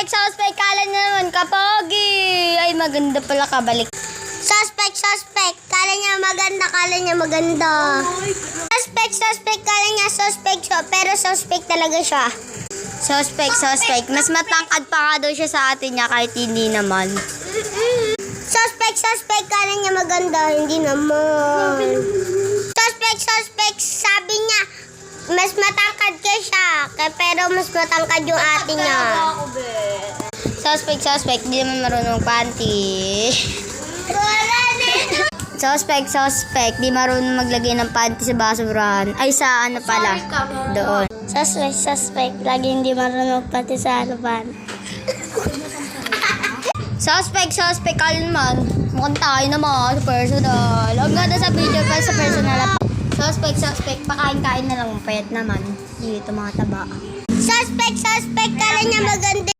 Suspect, kala niya naman kapogi. Ay, maganda pala kabalik. Suspect, kala niya maganda. Suspect, kala niya suspect siya, pero suspect talaga siya. Suspect. Mas matangkad pa nga daw siya sa atin niya kahit hindi naman. Suspect, kala niya maganda, hindi naman. Suspect, sabi niya, mas matangkad ka siya, pero mas matangkad yung ate niya. Suspect, di naman marunong panty. Suspect, di marunong maglagay ng panty sa basurahan. Ay, sa ano pala? Doon. Suspect, lagi hindi marunong panty sa harapan. Suspect, kala naman. Mukhang tayo naman sa personal. Ang ganda sa video pa sa personal. Suspect, pakain-kain na lang. Payat naman. Dito mga taba. Suspect, kala niya maganda.